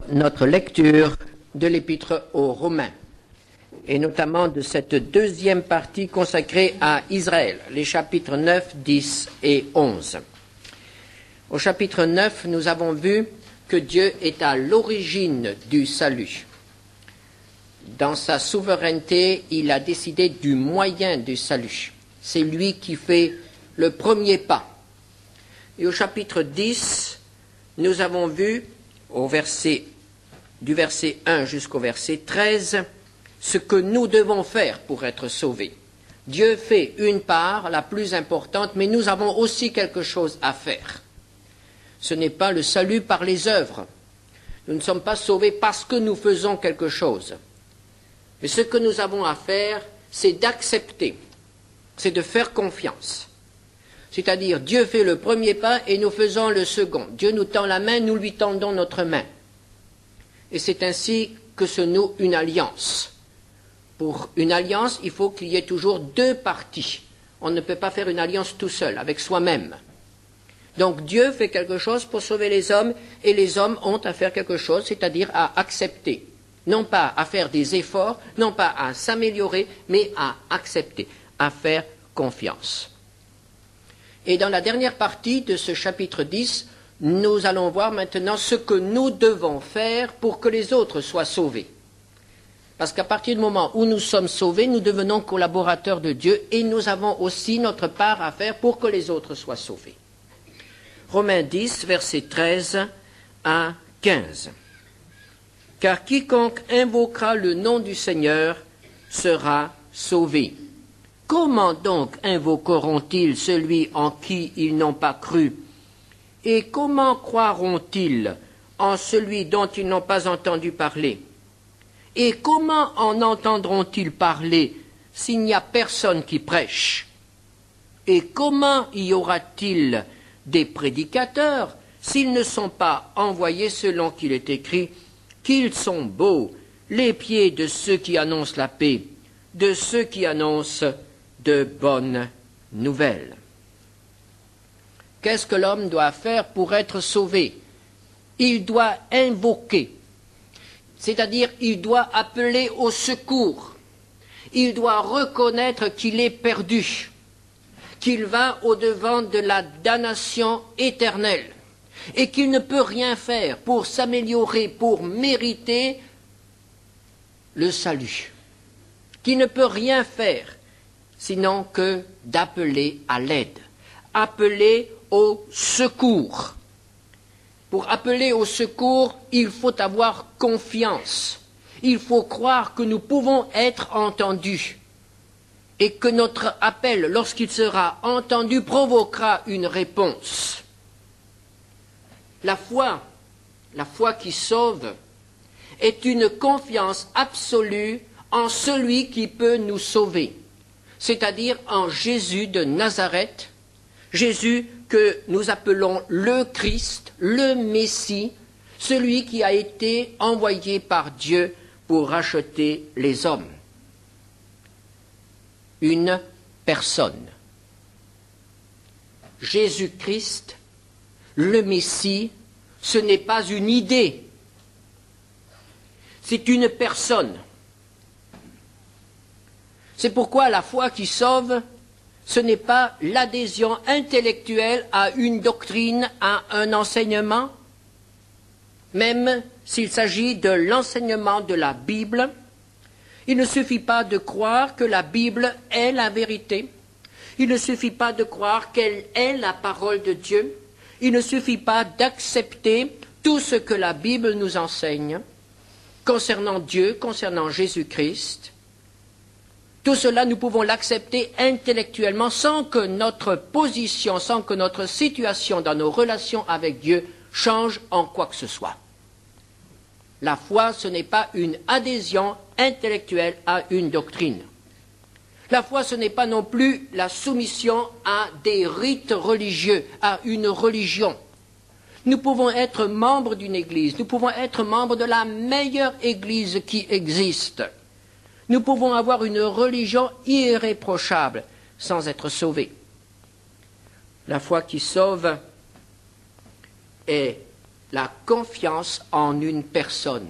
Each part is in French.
Notre lecture de l'Épître aux Romains, et notamment de cette deuxième partie consacrée à Israël, les chapitres 9, 10 et 11. Au chapitre 9, nous avons vu que Dieu est à l'origine du salut. Dans sa souveraineté, il a décidé du moyen du salut. C'est lui qui fait le premier pas. Et au chapitre 10, nous avons vu, du verset 1 jusqu'au verset 13, ce que nous devons faire pour être sauvés. Dieu fait une part, la plus importante, mais nous avons aussi quelque chose à faire. Ce n'est pas le salut par les œuvres. Nous ne sommes pas sauvés parce que nous faisons quelque chose. Mais ce que nous avons à faire, c'est d'accepter, c'est de faire confiance. C'est-à-dire, Dieu fait le premier pas et nous faisons le second. Dieu nous tend la main, nous lui tendons notre main. Et c'est ainsi que se noue une alliance. Pour une alliance, il faut qu'il y ait toujours deux parties. On ne peut pas faire une alliance tout seul, avec soi-même. Donc Dieu fait quelque chose pour sauver les hommes, et les hommes ont à faire quelque chose, c'est-à-dire à accepter. Non pas à faire des efforts, non pas à s'améliorer, mais à accepter, à faire confiance. Et dans la dernière partie de ce chapitre 10, nous allons voir maintenant ce que nous devons faire pour que les autres soient sauvés. Parce qu'à partir du moment où nous sommes sauvés, nous devenons collaborateurs de Dieu et nous avons aussi notre part à faire pour que les autres soient sauvés. Romains 10, versets 13 à 15. Car quiconque invoquera le nom du Seigneur sera sauvé. Comment donc invoqueront-ils celui en qui ils n'ont pas cru? Et comment croiront-ils en celui dont ils n'ont pas entendu parler? Et comment en entendront-ils parler s'il n'y a personne qui prêche? Et comment y aura-t-il des prédicateurs s'ils ne sont pas envoyés selon qu'il est écrit qu'ils sont beaux, les pieds de ceux qui annoncent la paix, de ceux qui annoncent de bonnes nouvelles. Qu'est-ce que l'homme doit faire pour être sauvé? Il doit invoquer, c'est-à-dire il doit appeler au secours. Il doit reconnaître qu'il est perdu, qu'il va au-devant de la damnation éternelle et qu'il ne peut rien faire pour s'améliorer, pour mériter le salut, qu'il ne peut rien faire sinon que d'appeler à l'aide, appeler au secours. Pour appeler au secours, il faut avoir confiance. Il faut croire que nous pouvons être entendus et que notre appel, lorsqu'il sera entendu, provoquera une réponse. La foi qui sauve, est une confiance absolue en celui qui peut nous sauver, c'est-à-dire en Jésus de Nazareth, Jésus que nous appelons le Christ, le Messie, celui qui a été envoyé par Dieu pour racheter les hommes. Une personne. Jésus-Christ, le Messie, ce n'est pas une idée, c'est une personne. C'est pourquoi la foi qui sauve, ce n'est pas l'adhésion intellectuelle à une doctrine, à un enseignement, même s'il s'agit de l'enseignement de la Bible. Il ne suffit pas de croire que la Bible est la vérité. Il ne suffit pas de croire qu'elle est la parole de Dieu. Il ne suffit pas d'accepter tout ce que la Bible nous enseigne concernant Dieu, concernant Jésus-Christ. Tout cela, nous pouvons l'accepter intellectuellement sans que notre position, sans que notre situation dans nos relations avec Dieu change en quoi que ce soit. La foi, ce n'est pas une adhésion intellectuelle à une doctrine. La foi, ce n'est pas non plus la soumission à des rites religieux, à une religion. Nous pouvons être membres d'une église, nous pouvons être membres de la meilleure église qui existe. Nous pouvons avoir une religion irréprochable sans être sauvés. La foi qui sauve est la confiance en une personne.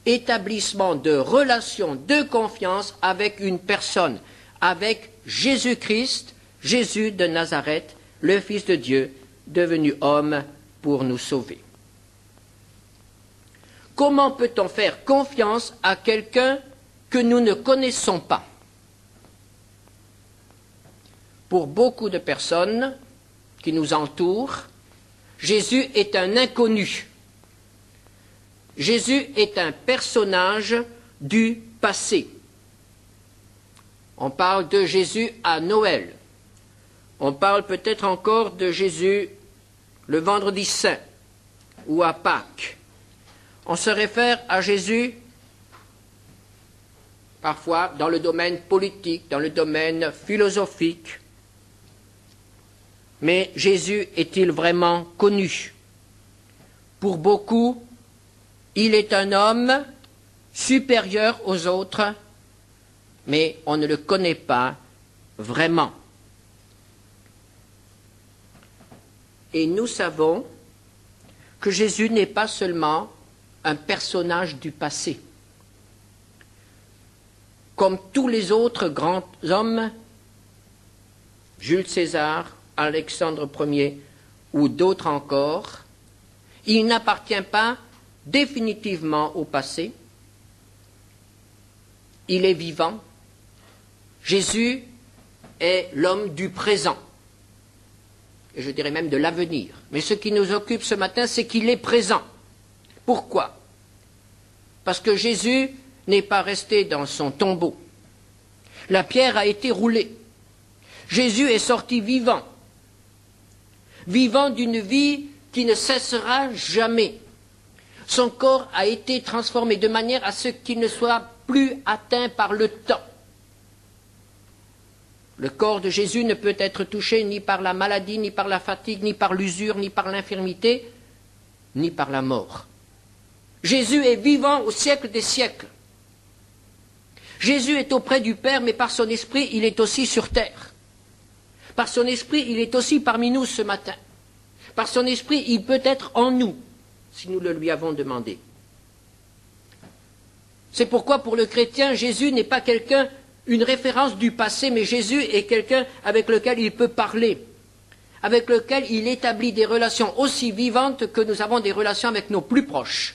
Établissement de relations de confiance avec une personne, avec Jésus-Christ, Jésus de Nazareth, le Fils de Dieu, devenu homme pour nous sauver. Comment peut-on faire confiance à quelqu'un que nous ne connaissons pas? Pour beaucoup de personnes qui nous entourent, Jésus est un inconnu. Jésus est un personnage du passé. On parle de Jésus à Noël. On parle peut-être encore de Jésus le vendredi saint ou à Pâques. On se réfère à Jésus parfois dans le domaine politique, dans le domaine philosophique. Mais Jésus est-il vraiment connu? Pour beaucoup, il est un homme supérieur aux autres, mais on ne le connaît pas vraiment. Et nous savons que Jésus n'est pas seulement un personnage du passé. Comme tous les autres grands hommes, Jules César, Alexandre Ier ou d'autres encore, il n'appartient pas définitivement au passé. Il est vivant. Jésus est l'homme du présent, et je dirais même de l'avenir. Mais ce qui nous occupe ce matin, c'est qu'il est présent. Pourquoi? Parce que Jésus n'est pas resté dans son tombeau. La pierre a été roulée. Jésus est sorti vivant. Vivant d'une vie qui ne cessera jamais. Son corps a été transformé de manière à ce qu'il ne soit plus atteint par le temps. Le corps de Jésus ne peut être touché ni par la maladie, ni par la fatigue, ni par l'usure, ni par l'infirmité, ni par la mort. Jésus est vivant au siècle des siècles. Jésus est auprès du Père, mais par son esprit, il est aussi sur terre. Par son esprit, il est aussi parmi nous ce matin. Par son esprit, il peut être en nous, si nous le lui avons demandé. C'est pourquoi pour le chrétien, Jésus n'est pas quelqu'un, une référence du passé, mais Jésus est quelqu'un avec lequel il peut parler, avec lequel il établit des relations aussi vivantes que nous avons des relations avec nos plus proches.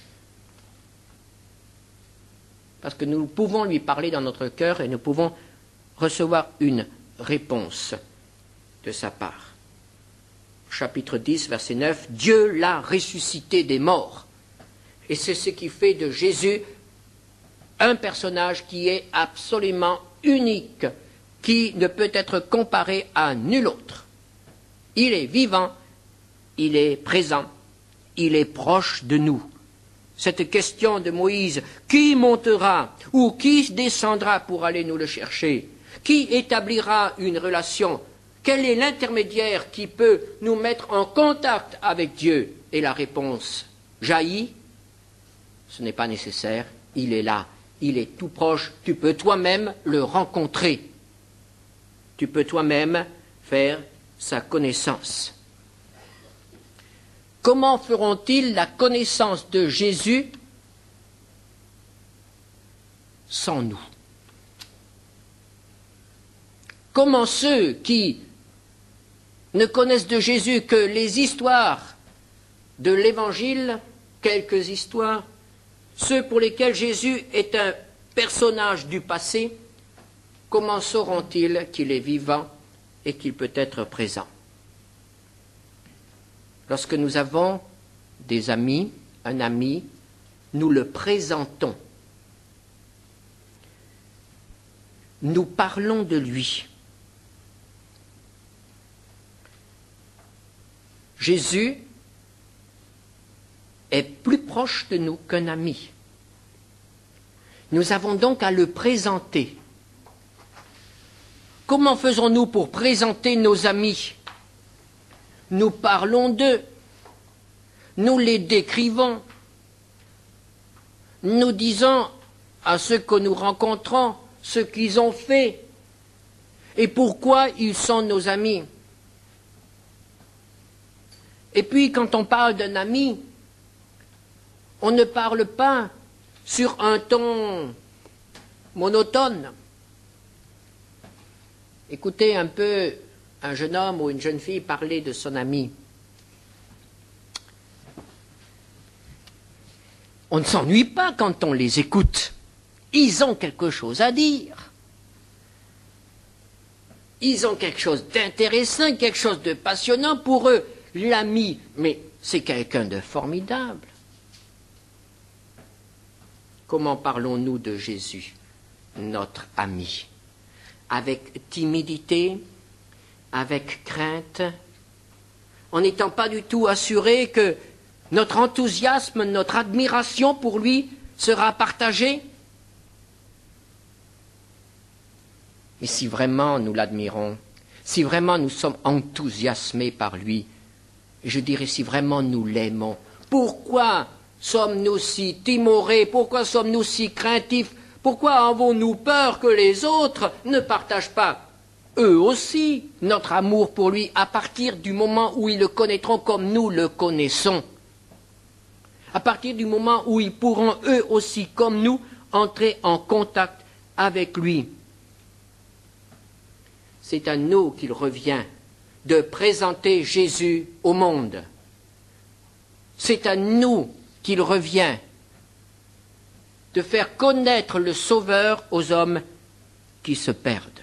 Parce que nous pouvons lui parler dans notre cœur et nous pouvons recevoir une réponse de sa part. Chapitre 10, verset 9, Dieu l'a ressuscité des morts. Et c'est ce qui fait de Jésus un personnage qui est absolument unique, qui ne peut être comparé à nul autre. Il est vivant, il est présent, il est proche de nous. Cette question de Moïse, qui montera ou qui descendra pour aller nous le chercher? Qui établira une relation? Quel est l'intermédiaire qui peut nous mettre en contact avec Dieu? Et la réponse jaillit, ce n'est pas nécessaire, il est là, il est tout proche, tu peux toi-même le rencontrer. Tu peux toi-même faire sa connaissance. Comment feront-ils la connaissance de Jésus sans nous? Comment ceux qui ne connaissent de Jésus que les histoires de l'Évangile, quelques histoires, ceux pour lesquels Jésus est un personnage du passé, comment sauront-ils qu'il est vivant et qu'il peut être présent? Lorsque nous avons des amis, un ami, nous le présentons. Nous parlons de lui. Jésus est plus proche de nous qu'un ami. Nous avons donc à le présenter. Comment faisons-nous pour présenter nos amis? Nous parlons d'eux, nous les décrivons, nous disons à ceux que nous rencontrons ce qu'ils ont fait et pourquoi ils sont nos amis. Et puis quand on parle d'un ami, On ne parle pas sur un ton monotone. Écoutez un peu un jeune homme ou une jeune fille parler de son ami. On ne s'ennuie pas quand on les écoute. Ils ont quelque chose à dire. Ils ont quelque chose d'intéressant, quelque chose de passionnant pour eux. L'ami, mais c'est quelqu'un de formidable. Comment parlons-nous de Jésus, notre ami? Avec timidité, avec crainte, en n'étant pas du tout assuré que notre enthousiasme, notre admiration pour lui sera partagée? Et si vraiment nous l'admirons, si vraiment nous sommes enthousiasmés par lui, je dirais si vraiment nous l'aimons, pourquoi sommes-nous si timorés? Pourquoi sommes-nous si craintifs? Pourquoi avons-nous peur que les autres ne partagent pas, eux aussi, notre amour pour lui à partir du moment où ils le connaîtront comme nous le connaissons? À partir du moment où ils pourront eux aussi, comme nous, entrer en contact avec lui. C'est à nous qu'il revient de présenter Jésus au monde. C'est à nous qu'il revient de faire connaître le Sauveur aux hommes qui se perdent.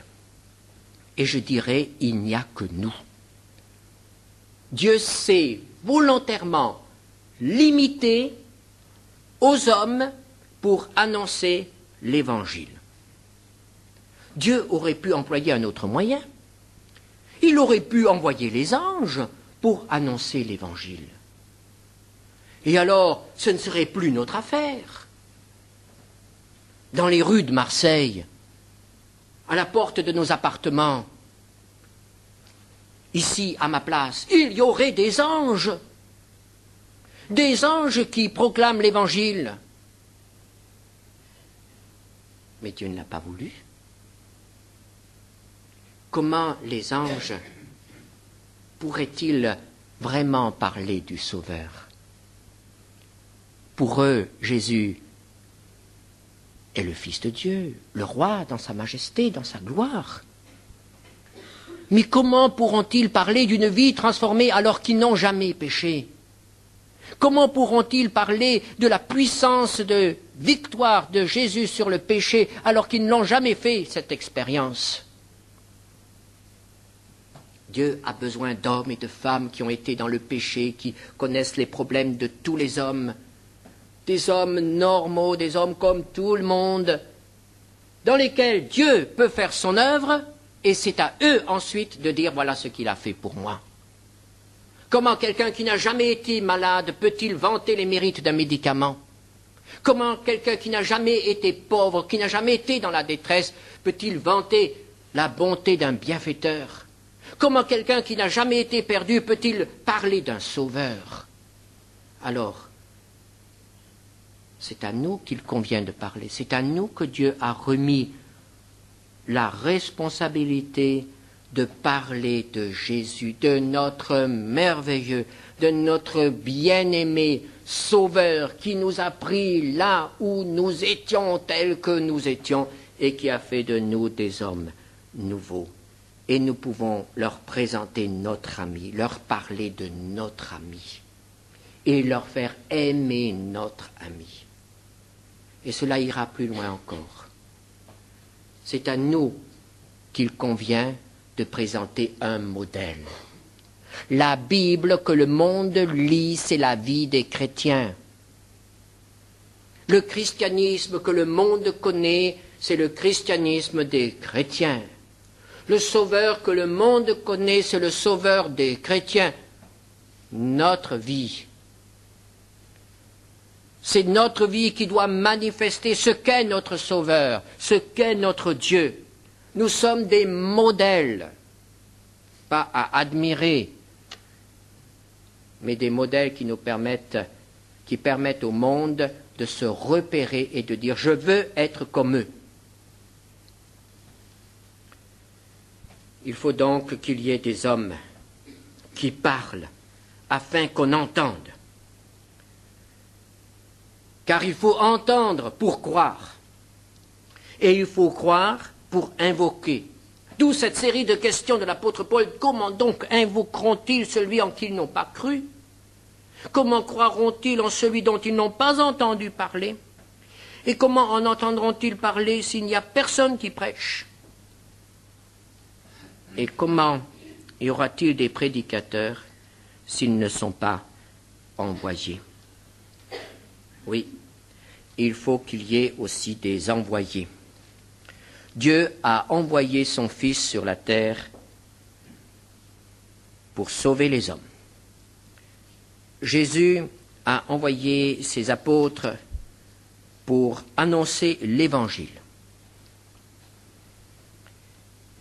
Et je dirais, il n'y a que nous. Dieu s'est volontairement limité aux hommes pour annoncer l'Évangile. Dieu aurait pu employer un autre moyen. Il aurait pu envoyer les anges pour annoncer l'Évangile. Et alors, ce ne serait plus notre affaire. Dans les rues de Marseille, à la porte de nos appartements, ici, à ma place, il y aurait des anges qui proclament l'Évangile. Mais Dieu ne l'a pas voulu. Comment les anges pourraient-ils vraiment parler du Sauveur? Pour eux, Jésus est le Fils de Dieu, le Roi dans sa majesté, dans sa gloire. Mais comment pourront-ils parler d'une vie transformée alors qu'ils n'ont jamais péché? Comment pourront-ils parler de la puissance de victoire de Jésus sur le péché alors qu'ils n'ont jamais fait cette expérience? Dieu a besoin d'hommes et de femmes qui ont été dans le péché, qui connaissent les problèmes de tous les hommes, des hommes normaux, des hommes comme tout le monde, dans lesquels Dieu peut faire son œuvre, et c'est à eux ensuite de dire voilà ce qu'il a fait pour moi. Comment quelqu'un qui n'a jamais été malade peut-il vanter les mérites d'un médicament? Comment quelqu'un qui n'a jamais été pauvre, qui n'a jamais été dans la détresse, peut-il vanter la bonté d'un bienfaiteur? Comment quelqu'un qui n'a jamais été perdu peut-il parler d'un sauveur? Alors, c'est à nous qu'il convient de parler. C'est à nous que Dieu a remis la responsabilité de parler de Jésus, de notre merveilleux, de notre bien-aimé Sauveur qui nous a pris là où nous étions tels que nous étions et qui a fait de nous des hommes nouveaux. Et nous pouvons leur présenter notre ami, leur parler de notre ami et leur faire aimer notre ami. Et cela ira plus loin encore. C'est à nous qu'il convient de présenter un modèle. La Bible que le monde lit, c'est la vie des chrétiens. Le christianisme que le monde connaît, c'est le christianisme des chrétiens. Le sauveur que le monde connaît, c'est le sauveur des chrétiens. Notre vie, c'est notre vie qui doit manifester ce qu'est notre sauveur, ce qu'est notre Dieu. Nous sommes des modèles, pas à admirer, mais des modèles qui permettent au monde de se repérer et de dire « je veux être comme eux ». Il faut donc qu'il y ait des hommes qui parlent afin qu'on entende. car il faut entendre pour croire, et il faut croire pour invoquer. D'où cette série de questions de l'apôtre Paul. Comment donc invoqueront-ils celui en qui ils n'ont pas cru? Comment croiront-ils en celui dont ils n'ont pas entendu parler? Et comment en entendront-ils parler s'il n'y a personne qui prêche? Et comment y aura-t-il des prédicateurs s'ils ne sont pas envoyés? Oui, il faut qu'il y ait aussi des envoyés. Dieu a envoyé son Fils sur la terre pour sauver les hommes. Jésus a envoyé ses apôtres pour annoncer l'Évangile.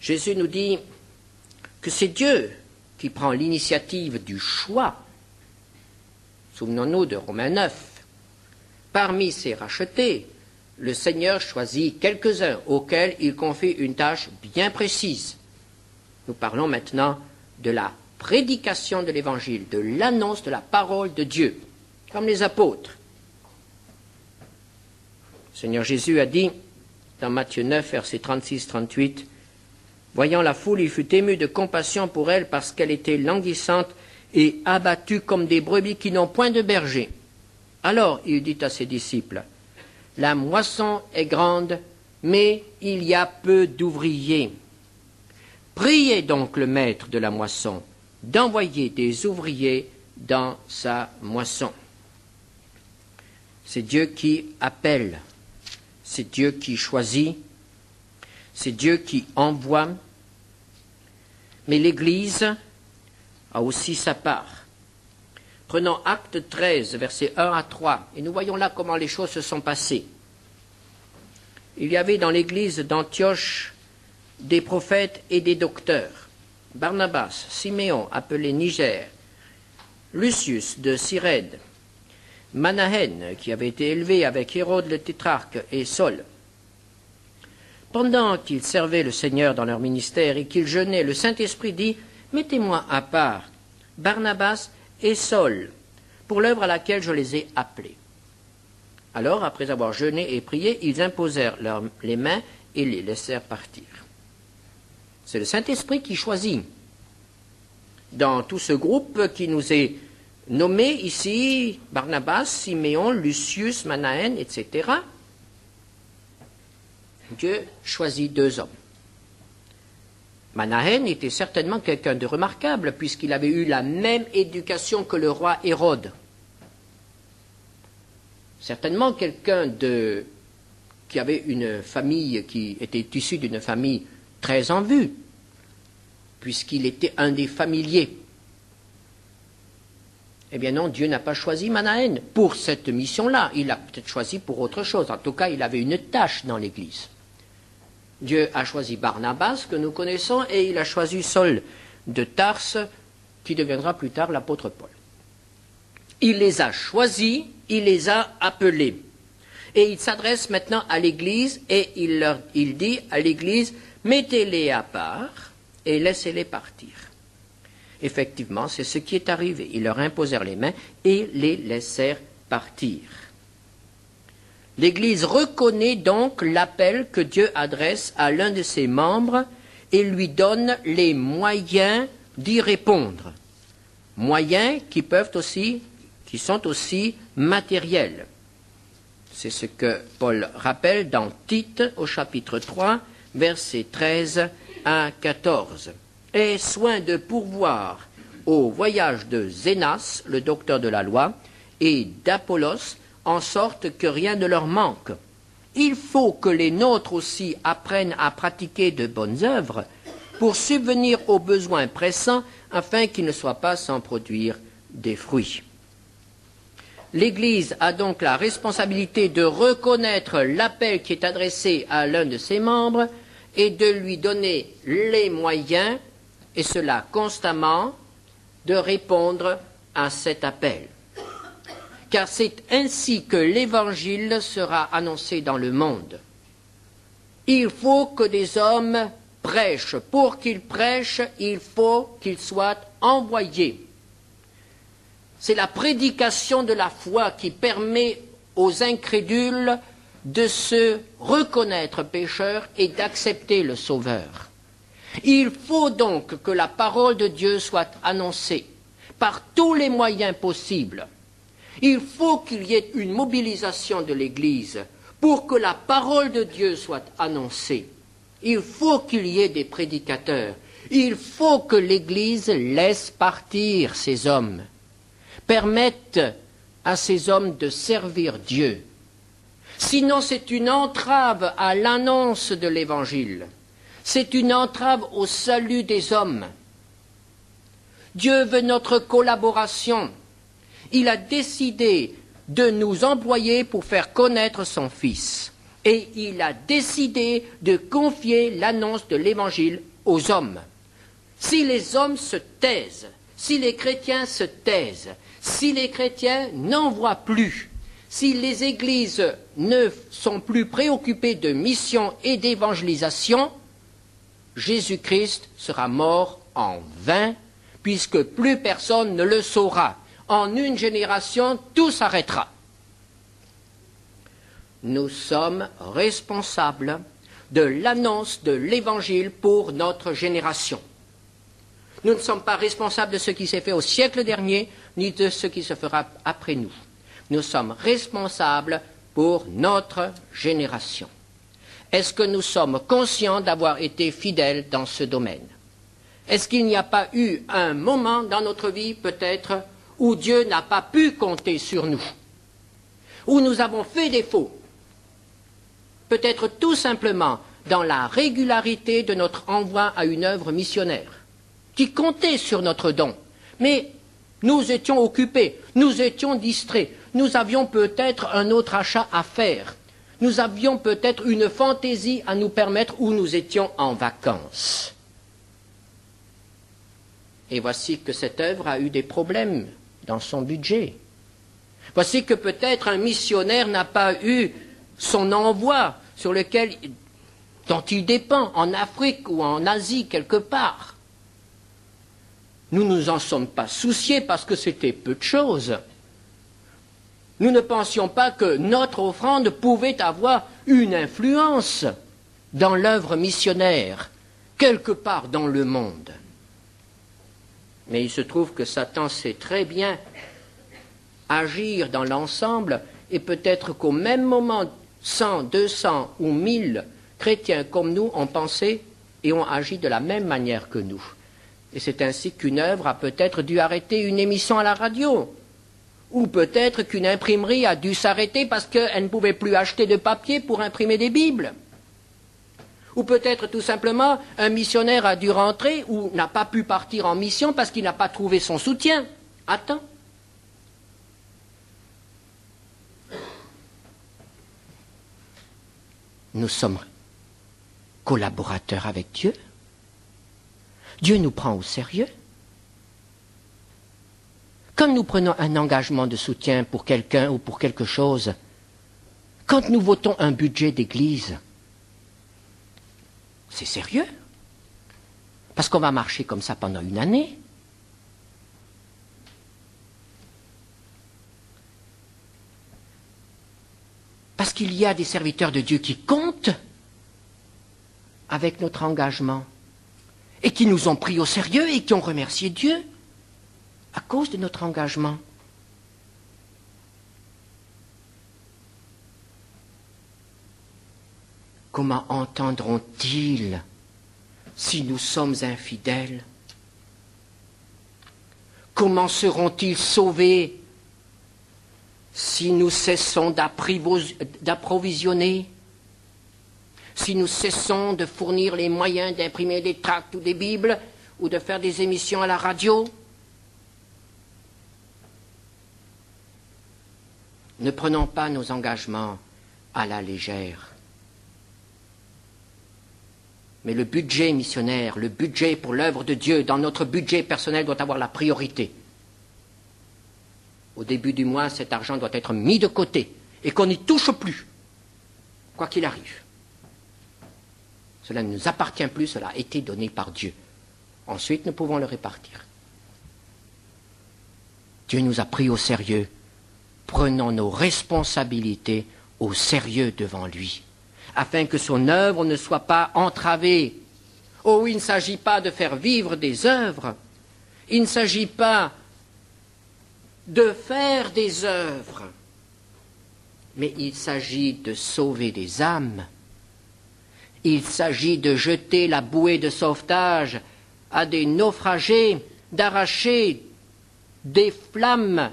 Jésus nous dit que c'est Dieu qui prend l'initiative du choix. Souvenons-nous de Romains 9. Parmi ses rachetés, le Seigneur choisit quelques-uns auxquels il confie une tâche bien précise. Nous parlons maintenant de la prédication de l'Évangile, de l'annonce de la parole de Dieu, comme les apôtres. Le Seigneur Jésus a dit, dans Matthieu 9, versets 36-38, « Voyant la foule, il fut ému de compassion pour elle parce qu'elle était languissante et abattue comme des brebis qui n'ont point de berger. Alors il dit à ses disciples, « La moisson est grande, mais il y a peu d'ouvriers. Priez donc le maître de la moisson d'envoyer des ouvriers dans sa moisson. » C'est Dieu qui appelle, c'est Dieu qui choisit, c'est Dieu qui envoie, mais l'Église a aussi sa part. Prenons Acte 13, versets 1 à 3, et nous voyons là comment les choses se sont passées. Il y avait dans l'Église d'Antioche des prophètes et des docteurs. Barnabas, Siméon, appelé Niger, Lucius de Cyrène, Manahen, qui avait été élevé avec Hérode le tétrarque, et Saul. Pendant qu'ils servaient le Seigneur dans leur ministère et qu'ils jeûnaient, le Saint-Esprit dit, « Mettez-moi à part Barnabas et Saul pour l'œuvre à laquelle je les ai appelés. » Alors, après avoir jeûné et prié, ils imposèrent les mains et les laissèrent partir. C'est le Saint-Esprit qui choisit. Dans tout ce groupe qui nous est nommé ici, Barnabas, Siméon, Lucius, Manahen, etc., Dieu choisit 2 hommes. Manahen était certainement quelqu'un de remarquable, puisqu'il avait eu la même éducation que le roi Hérode. Certainement quelqu'un qui avait une famille, qui était issue d'une famille très en vue, puisqu'il était un des familiers. Eh bien non, Dieu n'a pas choisi Manahen pour cette mission-là. Il l'a peut-être choisi pour autre chose. En tout cas, il avait une tâche dans l'Église. Dieu a choisi Barnabas, que nous connaissons, et il a choisi Saul de Tarse, qui deviendra plus tard l'apôtre Paul. Il les a choisis, il les a appelés. Et il s'adresse maintenant à l'Église, et il dit à l'Église, mettez-les à part et laissez-les partir. Effectivement, c'est ce qui est arrivé. Ils leur imposèrent les mains et les laissèrent partir. L'Église reconnaît donc l'appel que Dieu adresse à l'un de ses membres et lui donne les moyens d'y répondre. Moyens qui sont aussi matériels. C'est ce que Paul rappelle dans Tite au chapitre 3, versets 13 à 14. « Aie soin de pourvoir au voyage de Zénas, le docteur de la loi, et d'Apollos, en sorte que rien ne leur manque. Il faut que les nôtres aussi apprennent à pratiquer de bonnes œuvres pour subvenir aux besoins pressants afin qu'ils ne soient pas sans produire des fruits. » L'Église a donc la responsabilité de reconnaître l'appel qui est adressé à l'un de ses membres et de lui donner les moyens, et cela constamment, de répondre à cet appel. Car c'est ainsi que l'Évangile sera annoncé dans le monde. Il faut que des hommes prêchent. Pour qu'ils prêchent, il faut qu'ils soient envoyés. C'est la prédication de la foi qui permet aux incrédules de se reconnaître pécheurs et d'accepter le Sauveur. Il faut donc que la parole de Dieu soit annoncée par tous les moyens possibles. Il faut qu'il y ait une mobilisation de l'Église pour que la parole de Dieu soit annoncée. Il faut qu'il y ait des prédicateurs. Il faut que l'Église laisse partir ces hommes, permette à ces hommes de servir Dieu. Sinon, c'est une entrave à l'annonce de l'Évangile. C'est une entrave au salut des hommes. Dieu veut notre collaboration. Il a décidé de nous employer pour faire connaître son Fils. Et il a décidé de confier l'annonce de l'Évangile aux hommes. Si les hommes se taisent, si les chrétiens se taisent, si les chrétiens n'envoient plus, si les églises ne sont plus préoccupées de mission et d'évangélisation, Jésus-Christ sera mort en vain, puisque plus personne ne le saura. En une génération, tout s'arrêtera. Nous sommes responsables de l'annonce de l'Évangile pour notre génération. Nous ne sommes pas responsables de ce qui s'est fait au siècle dernier, ni de ce qui se fera après nous. Nous sommes responsables pour notre génération. Est-ce que nous sommes conscients d'avoir été fidèles dans ce domaine? Est-ce qu'il n'y a pas eu un moment dans notre vie, peut-être, où Dieu n'a pas pu compter sur nous? Où nous avons fait défaut? Peut-être tout simplement dans la régularité de notre envoi à une œuvre missionnaire, qui comptait sur notre don. Mais nous étions occupés, nous étions distraits, nous avions peut-être un autre achat à faire, nous avions peut-être une fantaisie à nous permettre où nous étions en vacances. Et voici que cette œuvre a eu des problèmes dans son budget. Voici que peut-être un missionnaire n'a pas eu son envoi dont il dépend en Afrique ou en Asie quelque part. Nous ne nous en sommes pas souciés parce que c'était peu de choses. Nous ne pensions pas que notre offrande pouvait avoir une influence dans l'œuvre missionnaire, quelque part dans le monde. Mais il se trouve que Satan sait très bien agir dans l'ensemble, et peut-être qu'au même moment, 100, 200 ou 1000 chrétiens comme nous ont pensé et ont agi de la même manière que nous. Et c'est ainsi qu'une œuvre a peut-être dû arrêter une émission à la radio. Ou peut-être qu'une imprimerie a dû s'arrêter parce qu'elle ne pouvait plus acheter de papier pour imprimer des Bibles. Ou peut-être tout simplement un missionnaire a dû rentrer ou n'a pas pu partir en mission parce qu'il n'a pas trouvé son soutien. Attends. Nous sommes collaborateurs avec Dieu. Dieu nous prend au sérieux. Quand nous prenons un engagement de soutien pour quelqu'un ou pour quelque chose, quand nous votons un budget d'église, c'est sérieux. Parce qu'on va marcher comme ça pendant une année. Parce qu'il y a des serviteurs de Dieu qui comptent avec notre engagement et qui nous ont pris au sérieux et qui ont remercié Dieu à cause de notre engagement. Comment entendront-ils si nous sommes infidèles? Comment seront-ils sauvés si nous cessons d'approvisionner, si nous cessons de fournir les moyens d'imprimer des tracts ou des Bibles, ou de faire des émissions à la radio? Ne prenons pas nos engagements à la légère. Mais le budget missionnaire, le budget pour l'œuvre de Dieu, dans notre budget personnel, doit avoir la priorité. Au début du mois, cet argent doit être mis de côté et qu'on n'y touche plus, quoi qu'il arrive. Cela ne nous appartient plus, cela a été donné par Dieu. Ensuite, nous pouvons le répartir. Dieu nous a pris au sérieux prenons nos responsabilités au sérieux devant lui, afin que son œuvre ne soit pas entravée. Oh, il ne s'agit pas de faire vivre des œuvres, il ne s'agit pas de faire des œuvres, mais il s'agit de sauver des âmes. Il s'agit de jeter la bouée de sauvetage à des naufragés, d'arracher des flammes,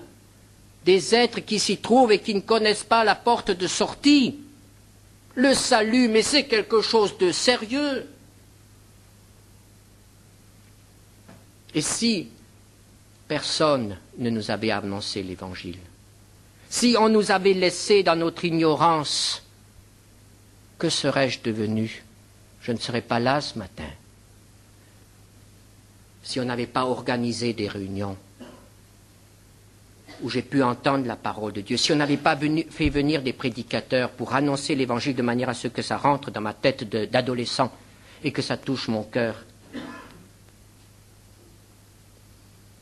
des êtres qui s'y trouvent et qui ne connaissent pas la porte de sortie. Le salut, mais c'est quelque chose de sérieux. Et si personne ne nous avait annoncé l'Évangile, si on nous avait laissés dans notre ignorance, que serais-je devenu? Je ne serais pas là ce matin. Si on n'avait pas organisé des réunions où j'ai pu entendre la parole de Dieu, si on n'avait pas fait venir des prédicateurs pour annoncer l'Évangile de manière à ce que ça rentre dans ma tête d'adolescent et que ça touche mon cœur.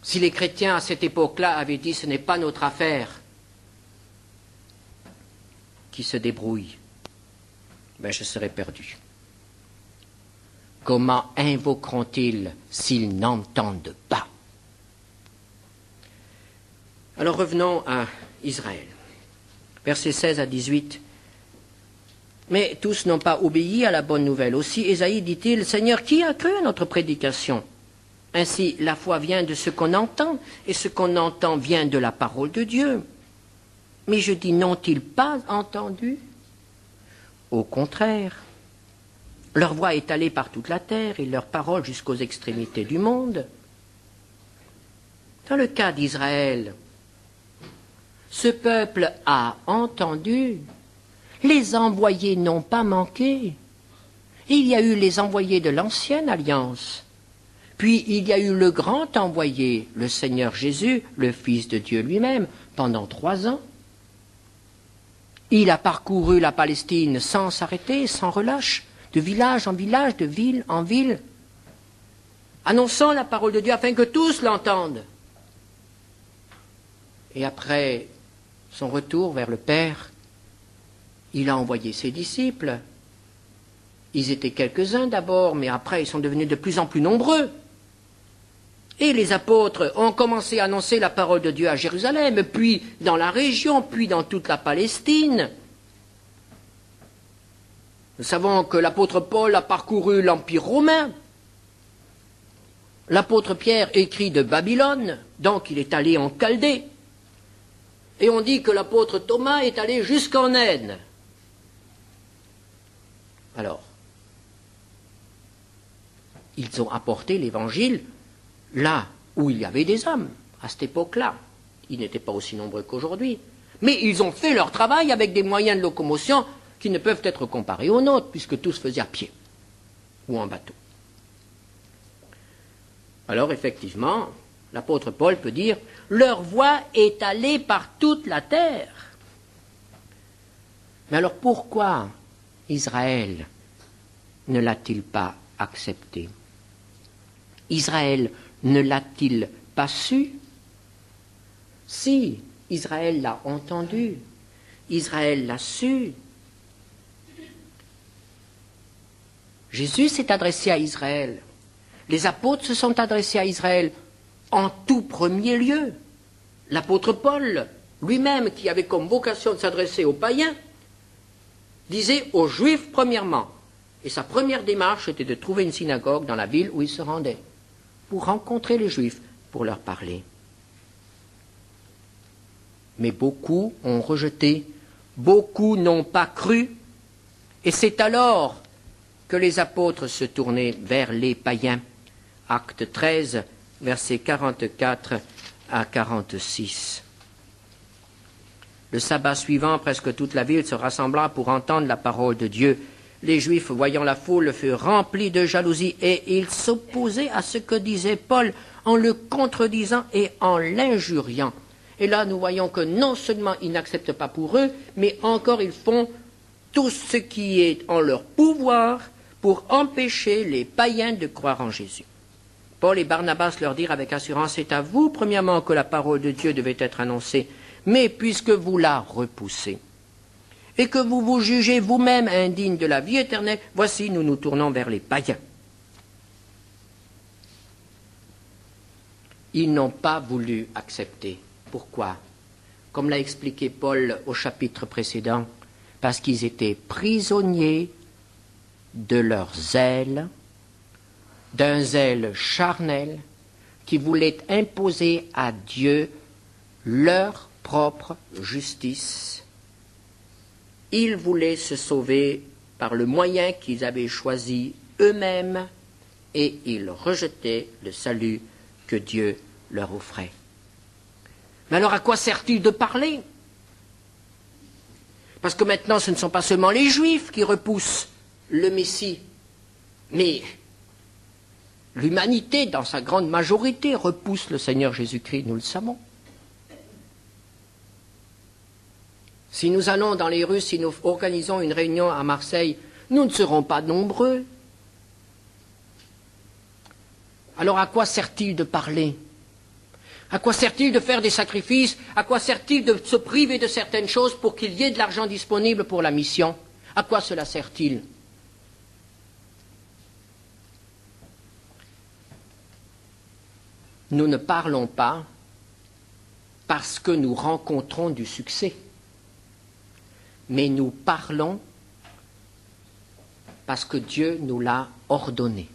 Si les chrétiens à cette époque-là avaient dit « ce n'est pas notre affaire », qui se débrouille, ben je serais perdu. Comment invoqueront-ils s'ils n'entendent pas? Alors revenons à Israël. Versets 16 à 18. Mais tous n'ont pas obéi à la bonne nouvelle. Aussi Ésaïe dit-il, Seigneur, qui a cru à notre prédication? Ainsi, la foi vient de ce qu'on entend, et ce qu'on entend vient de la parole de Dieu. Mais je dis, n'ont-ils pas entendu? Au contraire, leur voix est allée par toute la terre, et leur parole jusqu'aux extrémités du monde. Dans le cas d'Israël, ce peuple a entendu, les envoyés n'ont pas manqué. Il y a eu les envoyés de l'ancienne alliance, puis il y a eu le grand envoyé, le Seigneur Jésus, le Fils de Dieu lui-même, pendant 3 ans. Il a parcouru la Palestine sans s'arrêter, sans relâche, de village en village, de ville en ville, annonçant la parole de Dieu afin que tous l'entendent. Et après son retour vers le Père, il a envoyé ses disciples. Ils étaient quelques-uns d'abord, mais après ils sont devenus de plus en plus nombreux. Et les apôtres ont commencé à annoncer la parole de Dieu à Jérusalem, puis dans la région, puis dans toute la Palestine. Nous savons que l'apôtre Paul a parcouru l'Empire romain. L'apôtre Pierre écrit de Babylone, donc il est allé en Chaldée. Et on dit que l'apôtre Thomas est allé jusqu'en Aisne. Alors, ils ont apporté l'Évangile là où il y avait des hommes, à cette époque-là. Ils n'étaient pas aussi nombreux qu'aujourd'hui. Mais ils ont fait leur travail avec des moyens de locomotion qui ne peuvent être comparés aux nôtres, puisque tout se faisait à pied ou en bateau. Alors, effectivement, l'apôtre Paul peut dire « Leur voix est allée par toute la terre ». Mais alors pourquoi Israël ne l'a-t-il pas accepté? Israël ne l'a-t-il pas su? Si, Israël l'a entendu, Israël l'a su. Jésus s'est adressé à Israël. Les apôtres se sont adressés à Israël en tout premier lieu. L'apôtre Paul, lui-même, qui avait comme vocation de s'adresser aux païens, disait aux Juifs premièrement. Et sa première démarche était de trouver une synagogue dans la ville où il se rendait, pour rencontrer les Juifs, pour leur parler. Mais beaucoup ont rejeté, beaucoup n'ont pas cru, et c'est alors que les apôtres se tournaient vers les païens. Acte 13, versets 44 à 46. Le sabbat suivant, presque toute la ville se rassembla pour entendre la parole de Dieu. Les Juifs, voyant la foule, furent remplis de jalousie et ils s'opposaient à ce que disait Paul en le contredisant et en l'injuriant. Et là, nous voyons que non seulement ils n'acceptent pas pour eux, mais encore ils font tout ce qui est en leur pouvoir pour empêcher les païens de croire en Jésus. Paul et Barnabas leur dirent avec assurance, c'est à vous, premièrement, que la parole de Dieu devait être annoncée, Mais puisque vous la repoussez, et que vous vous jugez vous-même indigne de la vie éternelle, voici, nous nous tournons vers les païens. Ils n'ont pas voulu accepter. Pourquoi? Comme l'a expliqué Paul au chapitre précédent, parce qu'ils étaient prisonniers de leur zèle, d'un zèle charnel qui voulait imposer à Dieu leur propre justice. Ils voulaient se sauver par le moyen qu'ils avaient choisi eux-mêmes et ils rejetaient le salut que Dieu leur offrait. Mais alors à quoi sert-il de parler? Parce que maintenant ce ne sont pas seulement les Juifs qui repoussent le Messie, mais l'humanité dans sa grande majorité repousse le Seigneur Jésus-Christ, nous le savons. Si nous allons dans les rues, si nous organisons une réunion à Marseille, nous ne serons pas nombreux. Alors à quoi sert-il de parler? À quoi sert-il de faire des sacrifices? À quoi sert-il de se priver de certaines choses pour qu'il y ait de l'argent disponible pour la mission? À quoi cela sert-il? Nous ne parlons pas parce que nous rencontrons du succès, mais nous parlons parce que Dieu nous l'a ordonné.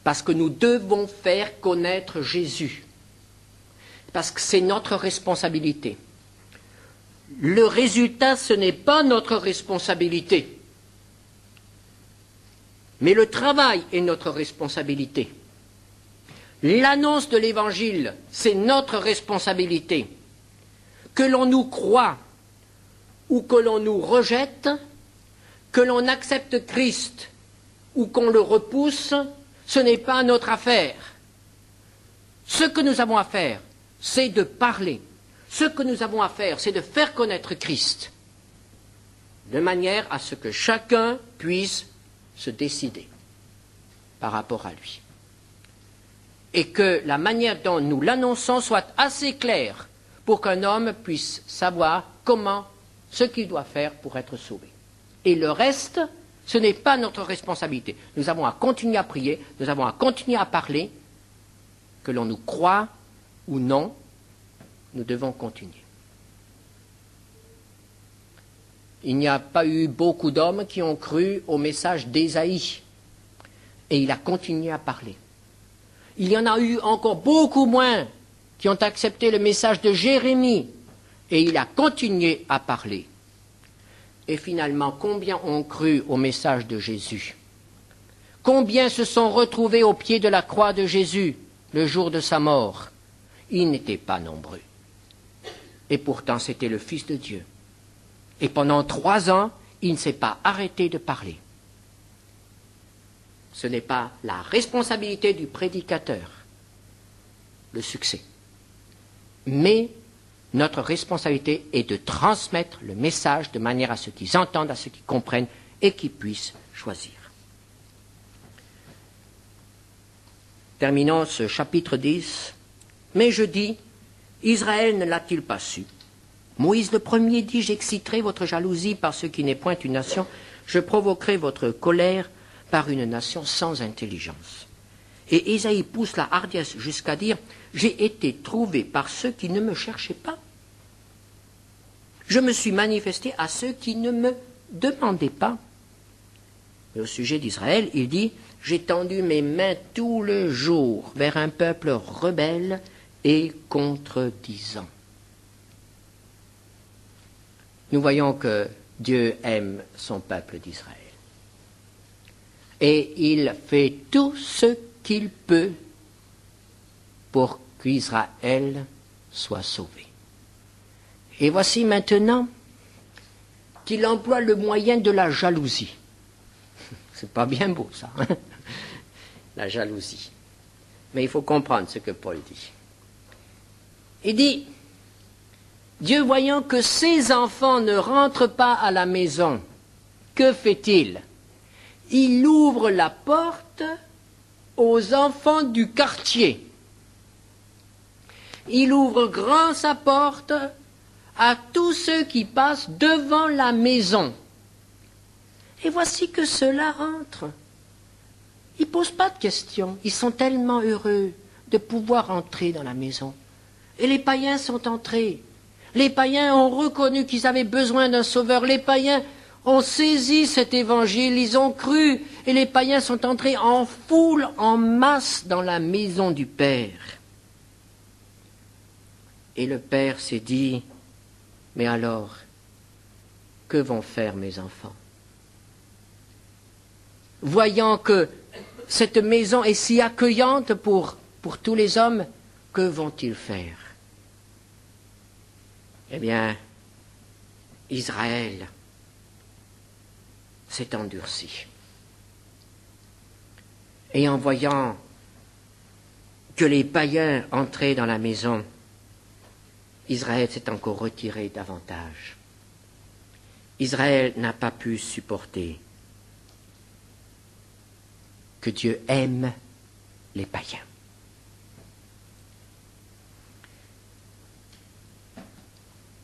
Parce que nous devons faire connaître Jésus. Parce que c'est notre responsabilité. Le résultat, ce n'est pas notre responsabilité. Mais le travail est notre responsabilité. L'annonce de l'Évangile, c'est notre responsabilité. Que l'on nous croie ou que l'on nous rejette, que l'on accepte Christ ou qu'on le repousse, ce n'est pas notre affaire. Ce que nous avons à faire, c'est de parler. Ce que nous avons à faire, c'est de faire connaître Christ, de manière à ce que chacun puisse se décider par rapport à lui. Et que la manière dont nous l'annonçons soit assez claire pour qu'un homme puisse savoir ce qu'il doit faire pour être sauvé. Et le reste, ce n'est pas notre responsabilité. Nous avons à continuer à prier, nous avons à continuer à parler, que l'on nous croie ou non, nous devons continuer. Il n'y a pas eu beaucoup d'hommes qui ont cru au message d'Ésaïe, et il a continué à parler. Il y en a eu encore beaucoup moins qui ont accepté le message de Jérémie, et il a continué à parler. Et finalement, combien ont cru au message de Jésus? Combien se sont retrouvés au pied de la croix de Jésus le jour de sa mort? Ils n'étaient pas nombreux. Et pourtant, c'était le Fils de Dieu. Et pendant 3 ans, il ne s'est pas arrêté de parler. Ce n'est pas la responsabilité du prédicateur, le succès. Mais notre responsabilité est de transmettre le message de manière à ce qu'ils entendent, à ce qu'ils comprennent et qu'ils puissent choisir. Terminons ce chapitre 10. Mais je dis, Israël ne l'a-t-il pas su? Moïse le premier dit, j'exciterai votre jalousie par ce qui n'est point une nation, je provoquerai votre colère par une nation sans intelligence. Et Ésaïe pousse la hardiesse jusqu'à dire, j'ai été trouvé par ceux qui ne me cherchaient pas. Je me suis manifesté à ceux qui ne me demandaient pas. Et au sujet d'Israël, il dit, j'ai tendu mes mains tout le jour vers un peuple rebelle et contredisant. Nous voyons que Dieu aime son peuple d'Israël. Et il fait tout ce qu'il peut pour qu'Israël soit sauvé. Et voici maintenant qu'il emploie le moyen de la jalousie. C'est pas bien beau ça, hein? La jalousie. Mais il faut comprendre ce que Paul dit. Il dit, Dieu voyant que ses enfants ne rentrent pas à la maison, que fait-il? Il ouvre la porte aux enfants du quartier. Il ouvre grand sa porte à tous ceux qui passent devant la maison. Et voici que ceux-là entrent. Ils ne posent pas de questions. Ils sont tellement heureux de pouvoir entrer dans la maison. Et les païens sont entrés. Les païens ont reconnu qu'ils avaient besoin d'un sauveur. Les païens ont saisi cet évangile, ils ont cru. Et les païens sont entrés en foule, en masse dans la maison du Père. Et le Père s'est dit, mais alors, que vont faire mes enfants? Voyant que cette maison est si accueillante pour tous les hommes, que vont-ils faire? Eh bien, Israël s'est endurci. Et en voyant que les païens entraient dans la maison, Israël s'est encore retiré davantage. Israël n'a pas pu supporter que Dieu aime les païens.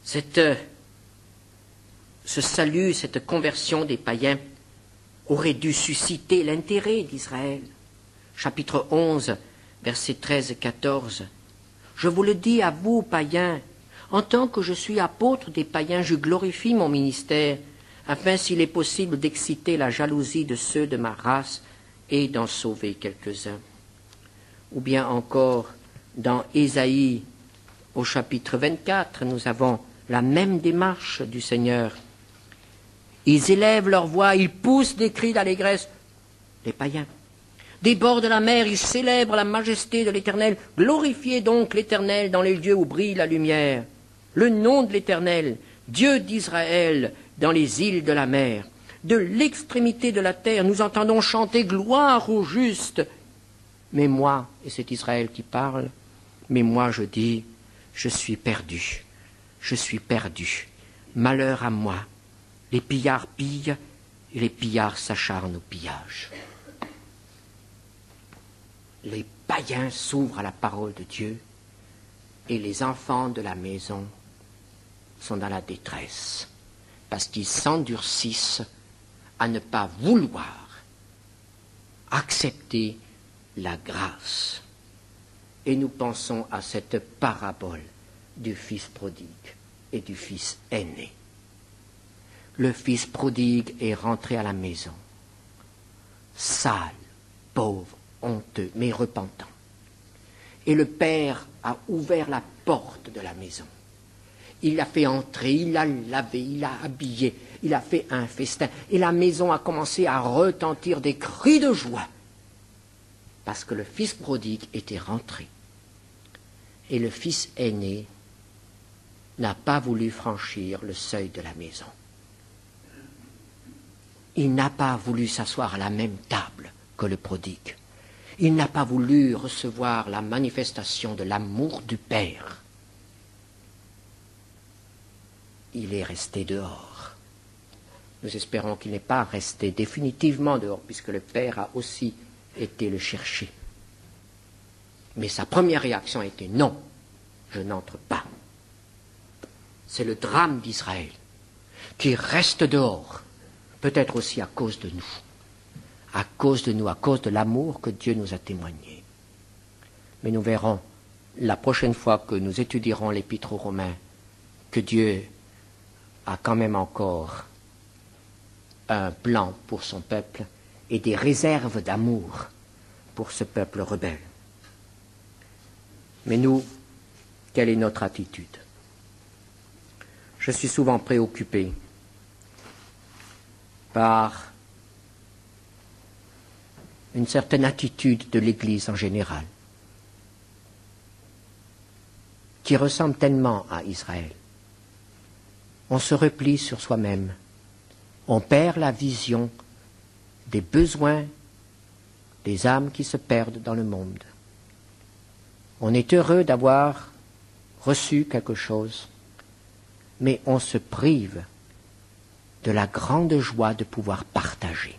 Ce salut, cette conversion des païens aurait dû susciter l'intérêt d'Israël. Chapitre 11, versets 13 et 14. Je vous le dis à vous, païens, en tant que je suis apôtre des païens, je glorifie mon ministère, afin, s'il est possible, d'exciter la jalousie de ceux de ma race et d'en sauver quelques-uns. Ou bien encore, dans Ésaïe, au chapitre 24, nous avons la même démarche du Seigneur. Ils élèvent leur voix, ils poussent des cris d'allégresse, les païens. Des bords de la mer, ils célèbrent la majesté de l'Éternel. Glorifiez donc l'Éternel dans les lieux où brille la lumière. Le nom de l'Éternel, Dieu d'Israël, dans les îles de la mer. De l'extrémité de la terre, nous entendons chanter gloire au juste. Mais moi, et c'est Israël qui parle, mais moi je dis, je suis perdu. Je suis perdu. Malheur à moi. Les pillards pillent et les pillards s'acharnent au pillage. Les païens s'ouvrent à la parole de Dieu et les enfants de la maison sont dans la détresse parce qu'ils s'endurcissent à ne pas vouloir accepter la grâce. Et nous pensons à cette parabole du fils prodigue et du fils aîné. Le fils prodigue est rentré à la maison, sale, pauvre, honteux, mais repentant. Et le père a ouvert la porte de la maison. Il l'a fait entrer, il l'a lavé, il l'a habillé, il a fait un festin. Et la maison a commencé à retentir des cris de joie, parce que le fils prodigue était rentré. Et le fils aîné n'a pas voulu franchir le seuil de la maison. Il n'a pas voulu s'asseoir à la même table que le prodigue. Il n'a pas voulu recevoir la manifestation de l'amour du Père. Il est resté dehors. Nous espérons qu'il n'est pas resté définitivement dehors, puisque le Père a aussi été le chercher. Mais sa première réaction a été non, je n'entre pas. C'est le drame d'Israël, qui reste dehors, peut-être aussi à cause de nous, à cause de l'amour que Dieu nous a témoigné. Mais nous verrons la prochaine fois que nous étudierons l'Épître aux Romains que Dieu a quand même encore un plan pour son peuple et des réserves d'amour pour ce peuple rebelle. Mais nous, quelle est notre attitude? Je suis souvent préoccupé par une certaine attitude de l'Église en général, qui ressemble tellement à Israël. On se replie sur soi-même, on perd la vision des besoins des âmes qui se perdent dans le monde. On est heureux d'avoir reçu quelque chose, mais on se prive de la grande joie de pouvoir partager.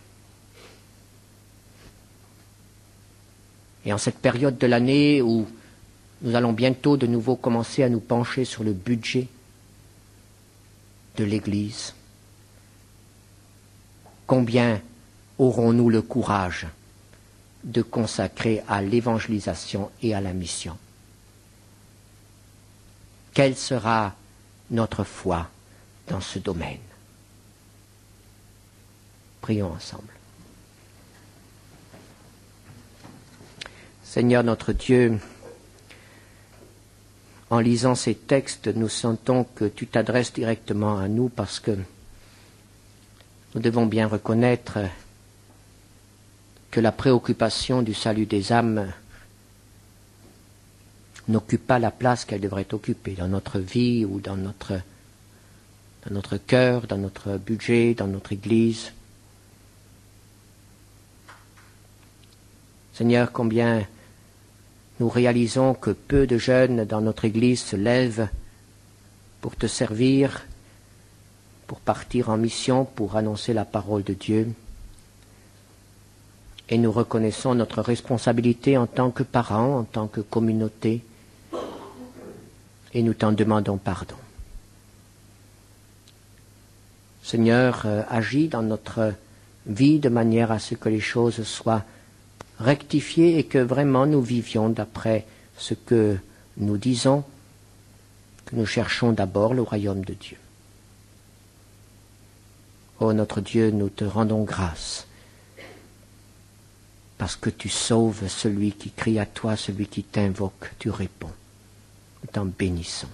Et en cette période de l'année où Nous allons bientôt de nouveau commencer à nous pencher sur le budget de l'Église. Combien aurons-nous le courage de consacrer à l'évangélisation et à la mission? Quelle sera notre foi dans ce domaine? Prions ensemble. Seigneur notre Dieu, en lisant ces textes, nous sentons que tu t'adresses directement à nous parce que nous devons bien reconnaître que la préoccupation du salut des âmes n'occupe pas la place qu'elle devrait occuper dans notre vie ou dans notre cœur, dans notre budget, dans notre Église. Seigneur, combien nous réalisons que peu de jeunes dans notre Église se lèvent pour te servir, pour partir en mission, pour annoncer la parole de Dieu. Et nous reconnaissons notre responsabilité en tant que parents, en tant que communauté, et nous t'en demandons pardon. Seigneur, agis dans notre vie de manière à ce que les choses soient rectifiées et que vraiment nous vivions d'après ce que nous disons, que nous cherchons d'abord le royaume de Dieu. Ô notre Dieu, nous te rendons grâce parce que tu sauves celui qui crie à toi, celui qui t'invoque, tu réponds. Nous t'en bénissons.